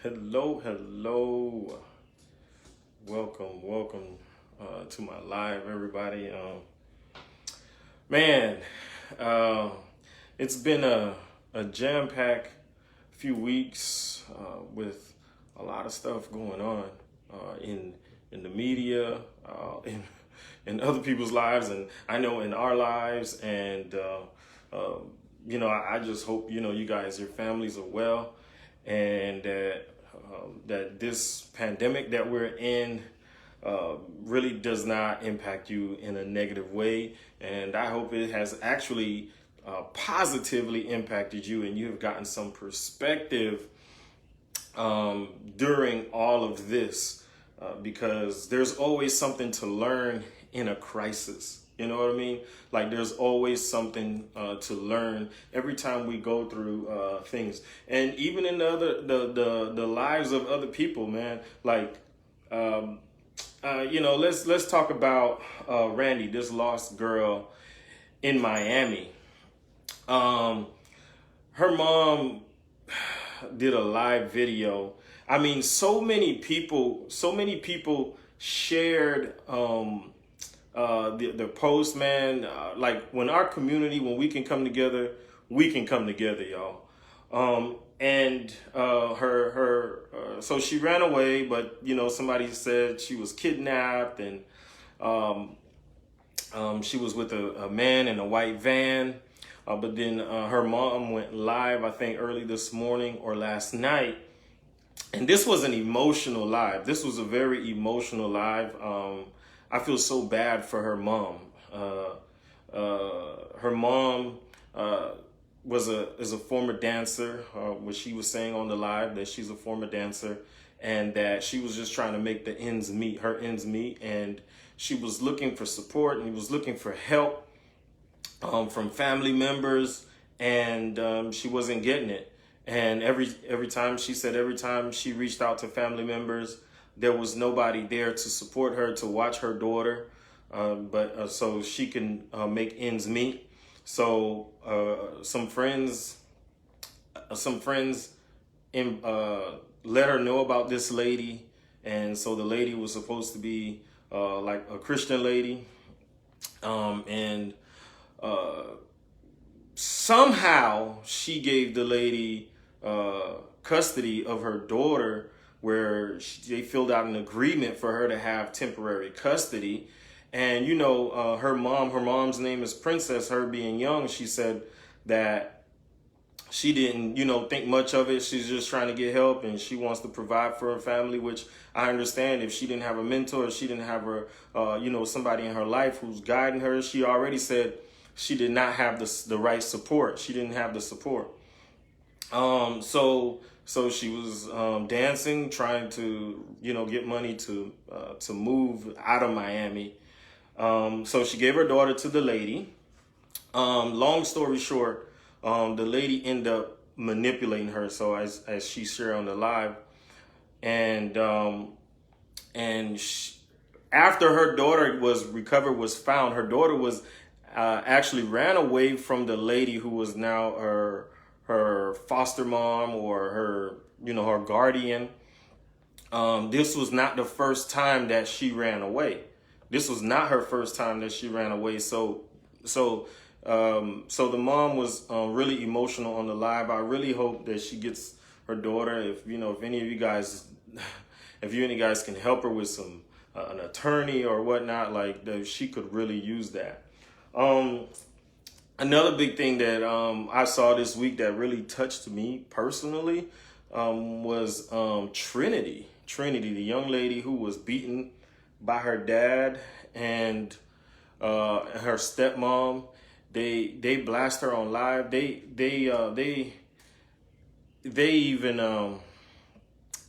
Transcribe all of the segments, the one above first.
Hello. Welcome to my live, everybody. Man, uh, it's been a jam-packed few weeks with a lot of stuff going on in the media, in other people's lives, and I know in our lives. And I just hope you guys, your families are well, and that this pandemic that we're in really does not impact you in a negative way. And I hope it has actually positively impacted you, and you have gotten some perspective during all of this, because there's always something to learn in a crisis. You know what I mean? Like there's always something to learn every time we go through things, and even in the lives of other people, man. Like, let's talk about Randy, this lost girl in Miami. Her mom did a live video. I mean, so many people shared the post, man. Like when our community, when we can come together, we can come together, y'all. And so she ran away, but somebody said she was kidnapped, and she was with a man in a white van. But then her mom went live, I think early this morning or last night. And this was an emotional live. This was a very emotional live. I feel so bad for her mom. Her mom is a former dancer, which she was saying on the live that she's a former dancer, and that she was just trying to make her ends meet, and she was looking for support and was looking for help from family members, and she wasn't getting it. And every time she reached out to family members, there was nobody there to support her, to watch her daughter, but so she can make ends meet. So some friends let her know about this lady, and so the lady was supposed to be like a Christian lady, and somehow she gave the lady custody of her daughter, where they filled out an agreement for her to have temporary custody. And her mom's name is Princess. Her being young, she said that she didn't think much of it. She's just trying to get help, and she wants to provide for her family, which I understand. If she didn't have a mentor, if she didn't have her somebody in her life who's guiding her, she already said she did not have the right support. She didn't have the support. So she was dancing, trying to get money to move out of Miami. So she gave her daughter to the lady. Long story short, the lady ended up manipulating her. So as she shared on the live, and after her daughter was recovered, was found, her daughter was actually ran away from the lady who was now her foster mom, or her guardian. This was not the first time that she ran away. This was not her first time that she ran away. So the mom was really emotional on the live. I really hope that she gets her daughter. If any of you guys, if any guys can help her with some an attorney or whatnot, like she could really use that. Another big thing that I saw this week that really touched me personally was Trinity. Trinity, the young lady who was beaten by her dad and her stepmom. They blast her on live. They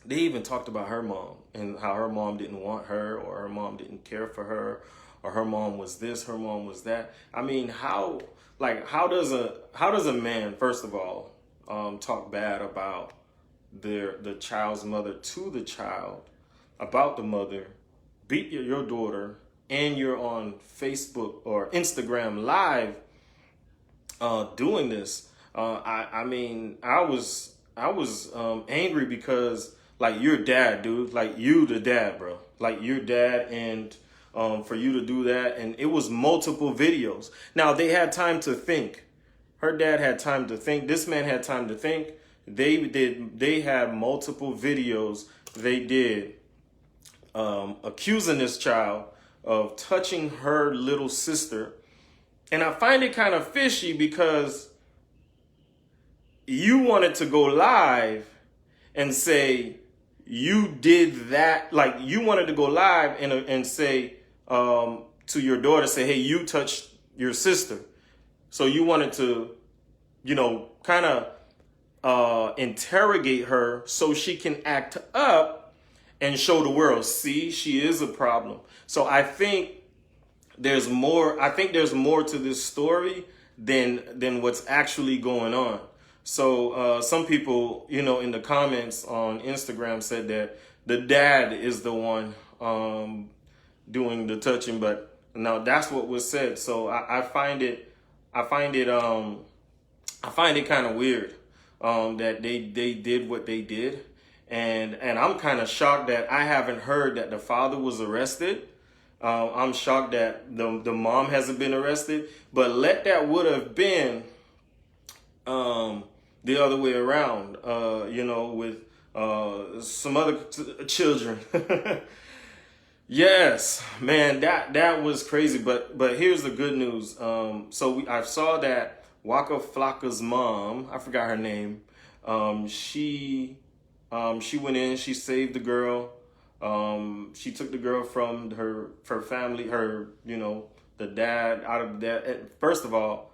even talked about her mom and how her mom didn't want her, or her mom didn't care for her, or her mom was this, her mom was that. I mean, how does a man, first of all, talk bad about the child's mother to the child, about the mother, beat your daughter, and you're on Facebook or Instagram live doing this? I was angry because like your dad, dude. Like you, the dad, bro. Like your dad, and for you to do that, and it was multiple videos. Now they had time to think. Her dad had time to think. This man had time to think. They had multiple videos they did accusing this child of touching her little sister. And I find it kind of fishy because you wanted to go live and say you did that. Like you wanted to go live and say to your daughter, say, hey, you touched your sister. So you wanted to, kind of interrogate her so she can act up and show the world, see, she is a problem. So I think there's more. I think there's more to this story than what's actually going on. So some people, in the comments on Instagram said that the dad is the one doing the touching, but now that's what was said. So I find it kind of weird that they did what they did, and I'm kind of shocked that I haven't heard that the father was arrested. I'm shocked that the mom hasn't been arrested, but would have been the other way around, with some other children. Yes, man, that was crazy. But here's the good news. I saw that Waka Flocka's mom, I forgot her name. She went in, she saved the girl. She took the girl from her family, the dad out of that. First of all,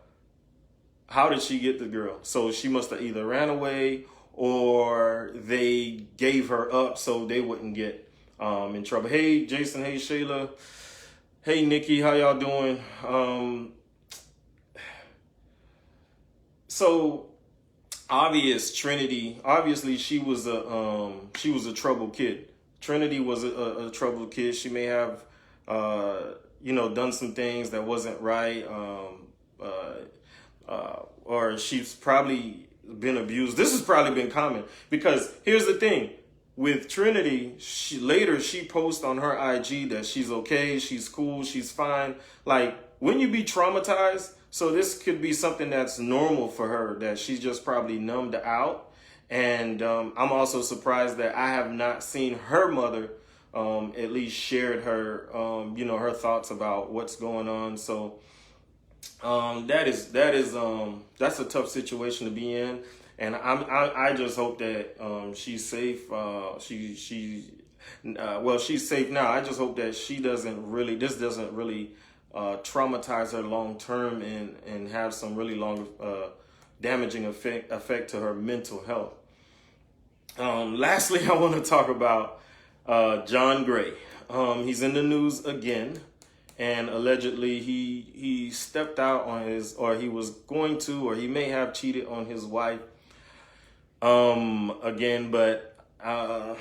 how did she get the girl? So she must have either ran away or they gave her up so they wouldn't get in trouble. Hey, Jason. Hey, Shayla. Hey, Nikki. How y'all doing? So obviously she was a troubled kid. Trinity was a troubled kid. She may have, done some things that wasn't right. Or she's probably been abused. This has probably been common because here's the thing with Trinity. She posts on her IG that she's okay, she's cool, she's fine. Like when you be traumatized, so this could be something that's normal for her, that she's just probably numbed out. And I'm also surprised that I have not seen her mother at least shared her, her thoughts about what's going on. So that's a tough situation to be in, and I just hope that she's safe. She's safe now. I just hope that this doesn't really traumatize her long term and have some really long damaging effect to her mental health. Lastly, I want to talk about John Gray. He's in the news again. And allegedly he stepped out on he was going to, or he may have cheated on his wife again, but I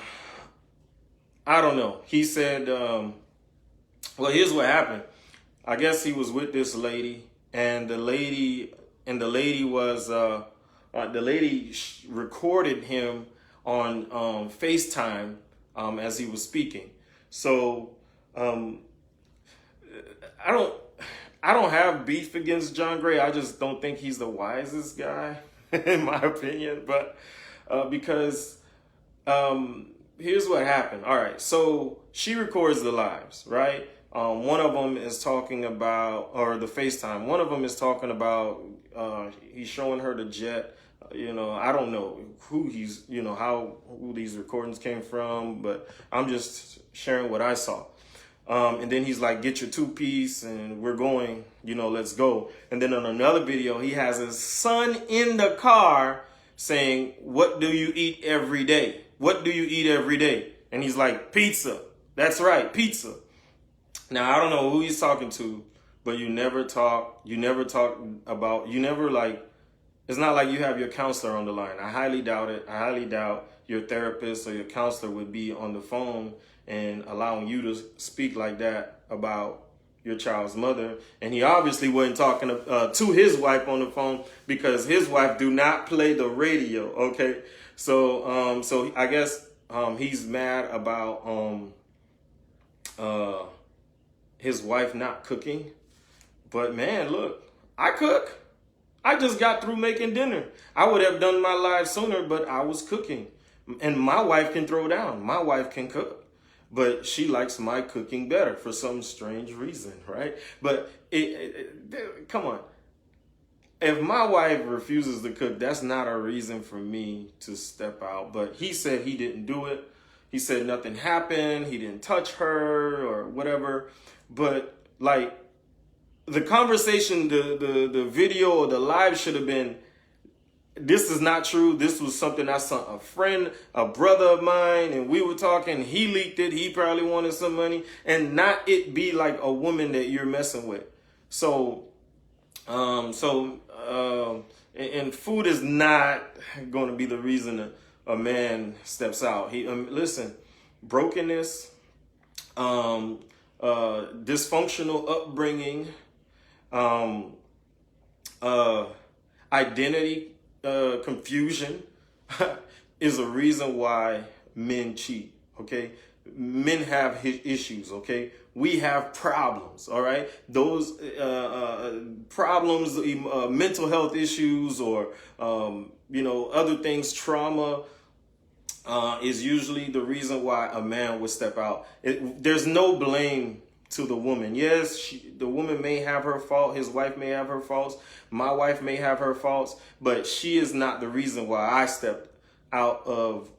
don't know. He said, here's what happened. I guess he was with this lady, and the lady recorded him on FaceTime as he was speaking. So I don't have beef against John Gray. I just don't think he's the wisest guy, in my opinion. But because here's what happened. All right, so she records the lives, right? One of them is talking about, or the FaceTime. One of them is talking about he's showing her the jet. I don't know who who these recordings came from, but I'm just sharing what I saw. And then he's like, get your two-piece and we're going, let's go. And then on another video, he has his son in the car saying, what do you eat every day? What do you eat every day? And he's like, pizza. That's right, pizza. Now, I don't know who he's talking to, but it's not like you have your counselor on the line. I highly doubt it. I highly doubt your therapist or your counselor would be on the phone and allowing you to speak like that about your child's mother. And he obviously wasn't talking to his wife on the phone, because his wife do not play the radio, okay? So I guess He's mad about uh, his wife not cooking. But man, look, I cook. I just got through making dinner. I would have done my live sooner, but I was cooking. And my wife can throw down. My wife can cook. But she likes my cooking better for some strange reason, right? But come on. If my wife refuses to cook, that's not a reason for me to step out. But he said he didn't do it. He said nothing happened. He didn't touch her or whatever. But like, the conversation, the video or the live should have been, this is not true. This was something I saw a friend, a brother of mine, and we were talking. He leaked it. He probably wanted some money, and not it be like a woman that you're messing with. So, and food is not going to be the reason a man steps out. Listen, brokenness, dysfunctional upbringing, identity confusion is a reason why men cheat. Okay, men have issues. Okay, we have problems. All right, those problems, mental health issues, or other things, trauma. Is usually the reason why a man would step out. There's no blame to the woman. Yes, the woman may have her fault. His wife may have her faults. My wife may have her faults, but she is not the reason why I stepped out of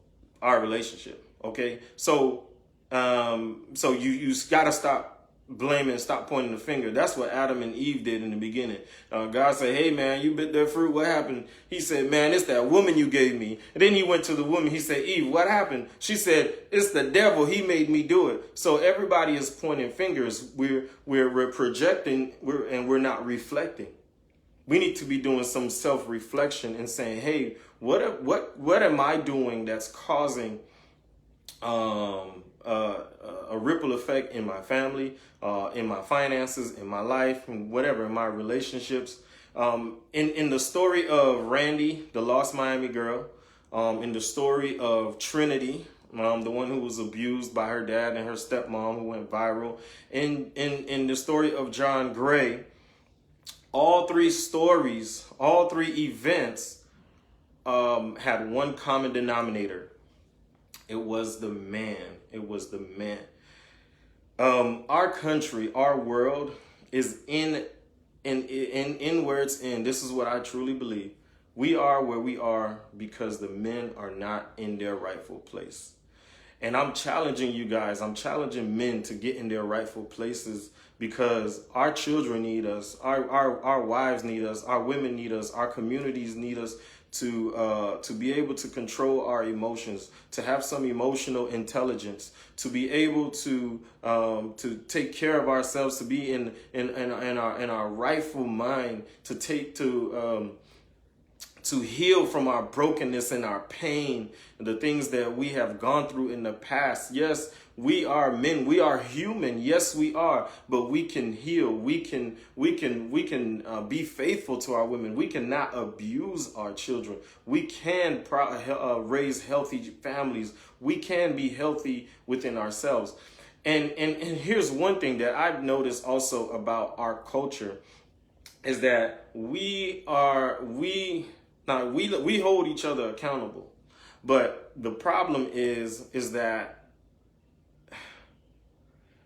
our relationship. Okay, so you gotta stop blaming, stop pointing the finger. That's what Adam and Eve did in the beginning. God said, hey man, you bit that fruit, what happened? He said, man, it's that woman you gave me. And then he went to the woman, he said, Eve, what happened? She said, it's the devil, he made me do it. So everybody is pointing fingers. We're projecting, and we're not reflecting. We need to be doing some self-reflection and saying, hey, what am I doing that's causing a ripple effect in my family, in my finances, in my life, and whatever, in my relationships. In the story of Randy, the lost Miami girl, in the story of Trinity, the one who was abused by her dad and her stepmom who went viral, in the story of John Gray, all three stories, all three events had one common denominator. It was the man. It was the man. Our country, our world is in where it's in. This is what I truly believe. We are where we are because the men are not in their rightful place. And I'm challenging you guys. I'm challenging men to get in their rightful places because our children need us. Our wives need us. Our women need us. Our communities need us to be able to control our emotions, to have some emotional intelligence, to be able to take care of ourselves, to be in our rightful mind, to heal from our brokenness and our pain, the things that we have gone through in the past. Yes, we are men. We are human. Yes, we are. But we can heal. We can be faithful to our women. We cannot abuse our children. We can raise healthy families. We can be healthy within ourselves. And here's one thing that I've noticed also about our culture is that we hold each other accountable, but the problem is that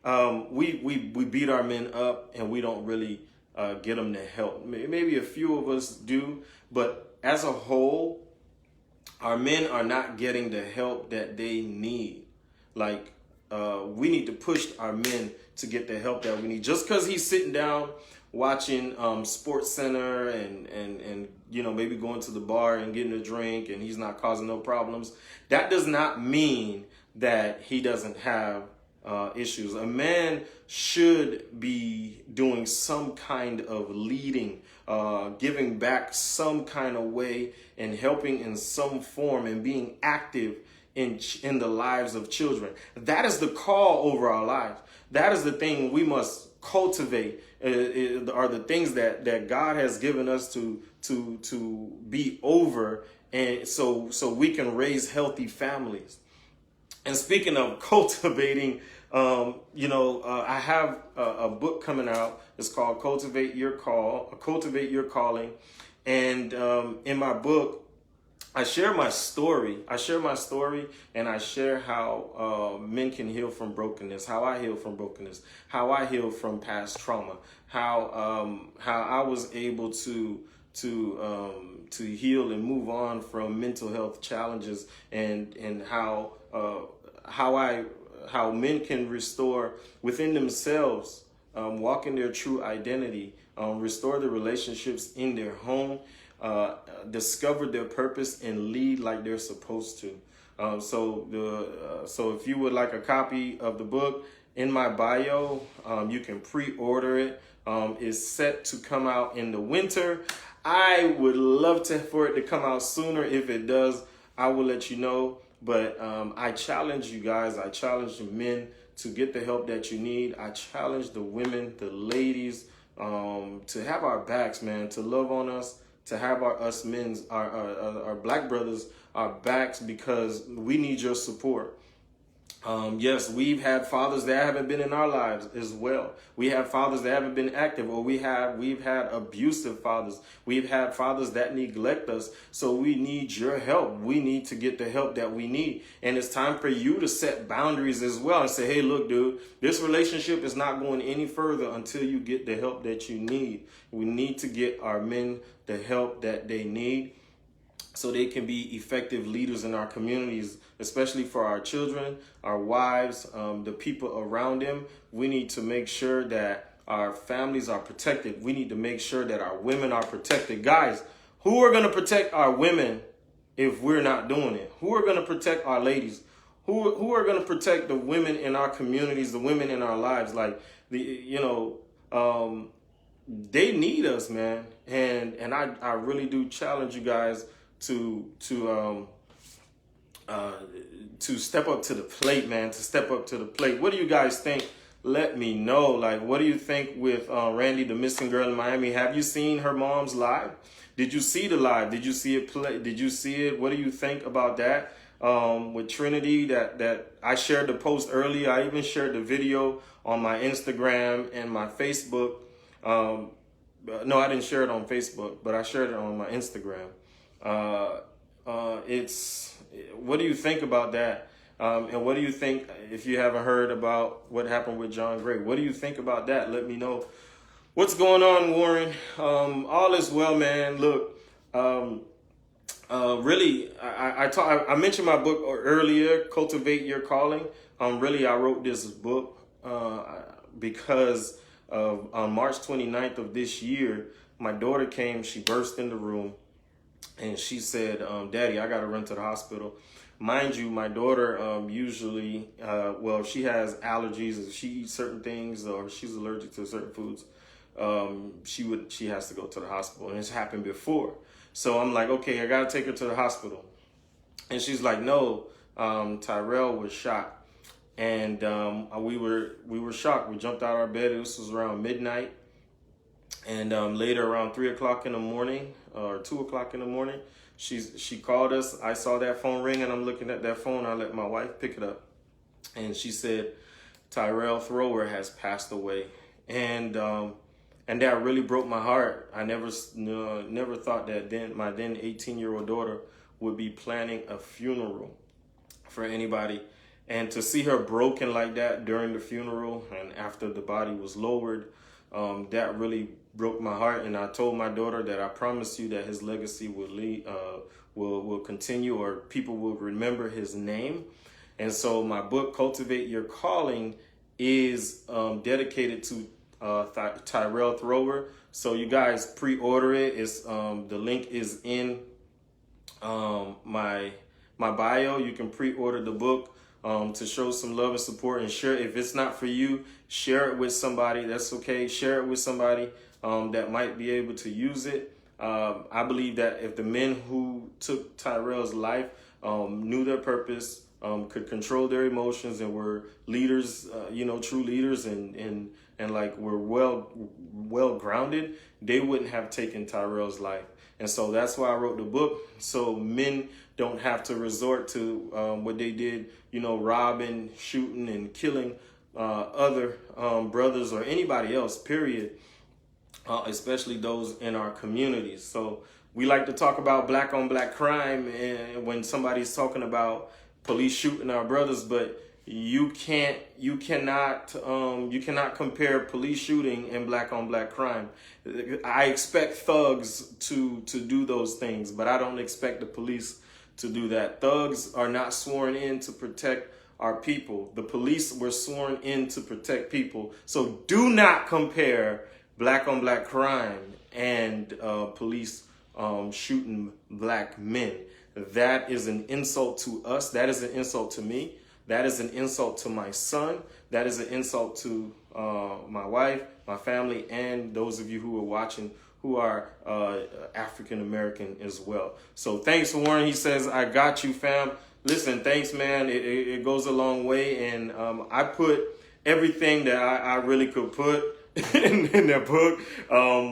we beat our men up and we don't really get them the help. Maybe a few of us do, but as a whole, our men are not getting the help that they need. Like we need to push our men to get the help that we need. Just because he's sitting down watching Sports Center and maybe going to the bar and getting a drink and he's not causing no problems, that does not mean that he doesn't have issues. A man should be doing some kind of leading, giving back some kind of way and helping in some form and being active in the lives of children. That is the call over our lives. That is the thing we must cultivate, are the things that God has given us to be over, and so we can raise healthy families. And speaking of cultivating, I have a book coming out. It's called Cultivate Your Calling. And in my book, I share my story. And I share how men can heal from brokenness, how I heal from brokenness, how I heal from past trauma, how I was able to heal and move on from mental health challenges, and how men can restore within themselves, walk in their true identity, restore the relationships in their home, discover their purpose, and lead like they're supposed to. So if you would like a copy of the book, in my bio, you can pre-order it. It's set to come out in the winter. I would love for it to come out sooner. If it does, I will let you know. But I challenge you guys. I challenge the men to get the help that you need. I challenge the women, the ladies, to have our backs, man, to love on us, to have our black brothers, our backs, because we need your support. Yes, we've had fathers that haven't been in our lives as well. We have fathers that haven't been active, or we've had abusive fathers. We've had fathers that neglect us. So we need your help. We need to get the help that we need. And it's time for you to set boundaries as well and say, hey, look, dude, this relationship is not going any further until you get the help that you need. We need to get our men the help that they need, so they can be effective leaders in our communities, especially for our children, our wives, the people around them. We need to make sure that our families are protected. We need to make sure that our women are protected. Guys, who are going to protect our women if we're not doing it? Who are going to protect our ladies? Who are going to protect the women in our communities, the women in our lives? Like, they need us, man. And I really do challenge you guys to step up to the plate, man, to step up to the plate. What do you guys think? Let me know. Like, what do you think with Randy, the missing girl in Miami? Have you seen her mom's live? Did you see the live? Did you see it play? Did you see it? What do you think about that? With Trinity, that I shared the post earlier. I even shared the video on my Instagram and my Facebook. No, I didn't share it on Facebook, but I shared it on my Instagram. What do you think about that? And what do you think, if you haven't heard about what happened with John Gray? What do you think about that? Let me know. What's going on, Warren? All is well, man. Look, really, I mentioned my book earlier, Cultivate Your Calling. Really, I wrote this book because on March 29th of this year, my daughter came, she burst in the room, and she said, Daddy, I got to run to the hospital. Mind you, my daughter usually, if she has allergies, if she eats certain things, or she's allergic to certain foods, she has to go to the hospital. And it's happened before. So I'm like, okay, I got to take her to the hospital. And she's like, no, Tyrell was shot. And we were shocked. We jumped out of our bed. This was around midnight. And later, around 3 o'clock in the morning, or 2 o'clock in the morning, she called us. I saw that phone ring, and I'm looking at that phone. I let my wife pick it up, and she said, Tyrell Thrower has passed away. And that really broke my heart. I never thought that my then 18-year-old daughter would be planning a funeral for anybody. And to see her broken like that during the funeral and after the body was lowered, that really broke my heart. And I told my daughter that I promise you that his legacy will continue, or people will remember his name. And so my book, Cultivate Your Calling, is dedicated to Tyrell Thrower. So you guys pre-order it. It's the link is in my bio. You can pre-order the book to show some love and support, and share. If it's not for you, share it with somebody. That's okay. Share it with somebody that might be able to use it. I believe that if the men who took Tyrell's life knew their purpose, could control their emotions, and were leaders, true leaders, and like were well grounded, they wouldn't have taken Tyrell's life. And so that's why I wrote the book, so men don't have to resort to what they did, robbing, shooting, and killing other brothers or anybody else, period, especially those in our communities. So we like to talk about black on black crime and when somebody's talking about police shooting our brothers, but you cannot compare police shooting and black on black crime. I expect thugs to do those things, but I don't expect the police to do that. Thugs are not sworn in to protect our people. The police were sworn in to protect people. So do not compare black on black crime and police shooting black men. That is an insult to us. That is an insult to me. That is an insult to my son. That is an insult to my wife, my family, and those of you who are watching who are African American as well. So thanks, Warren. He says, I got you, fam. Listen, thanks, man. It goes a long way. And I put everything that I really could put in that book.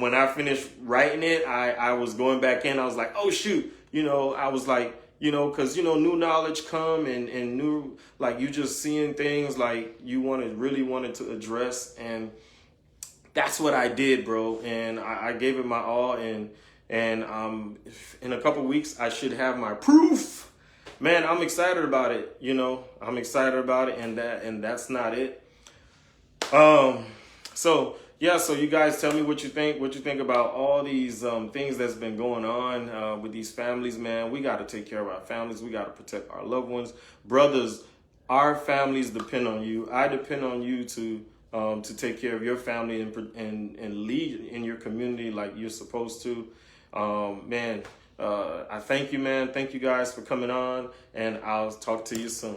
When I finished writing it, I was going back in. I was like, oh, shoot. I was like, because, new knowledge come and new, like, you just seeing things like you really wanted to address. And that's what I did, bro. And I gave it my all. And in a couple weeks, I should have my proof. Man, I'm excited about it. I'm excited about it. And that's not it. So you guys tell me what you think about all these things that's been going on with these families, man. We got to take care of our families. We got to protect our loved ones. Brothers, our families depend on you. I depend on you to take care of your family and lead in your community like you're supposed to. Man, I thank you, man. Thank you guys for coming on, and I'll talk to you soon.